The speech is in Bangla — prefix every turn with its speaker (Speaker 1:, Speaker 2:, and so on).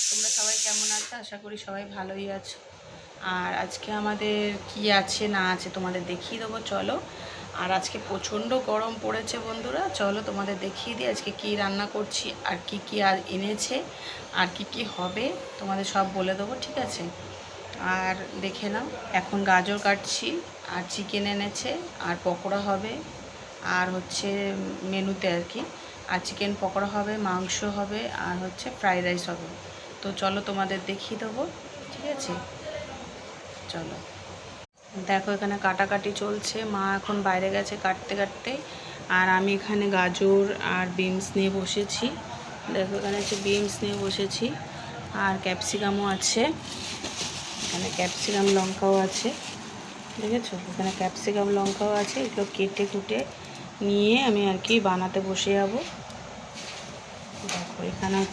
Speaker 1: তোমরা সবাই কেমন আছো? আশা করি সবাই ভালোই আছো। আর আজকে আমাদের কি আছে না আছে তোমাদের দেখিয়ে দেবো, চলো। আর আজকে প্রচণ্ড গরম পড়েছে বন্ধুরা, চলো তোমাদের দেখিয়ে দিই আজকে কি রান্না করছি আর কি আর এনেছে আর কি হবে তোমাদের সব বলে দেবো, ঠিক আছে? আর দেখে নাও, এখন গাজর কাটছি আর চিকেন এনেছে আর পকোড়া হবে আর হচ্ছে মেনুতে আর কি, আর চিকেন পকোড়া হবে, মাংস হবে আর হচ্ছে ফ্রাইড রাইস হবে। তো চলো তোমাদের দেখিয়ে দেবো, ঠিক আছে? চলো দেখো, এখানে কাটাকাটি চলছে, মা এখন বাইরে গেছে কাটতে কাটতে, আর আমি এখানে গাজর আর বিনস নিয়ে বসেছি। দেখো এখানে হচ্ছে বিনস নিয়ে বসেছি আর ক্যাপসিকামও আছে, এখানে ক্যাপসিকাম লঙ্কাও আছে, দেখেছো? এখানে ক্যাপসিকাম লঙ্কাও আছে, এগুলো কেটে কুটে নিয়ে আমি আর কি বানাতে বসে যাব। দেখো এখানে হচ্ছে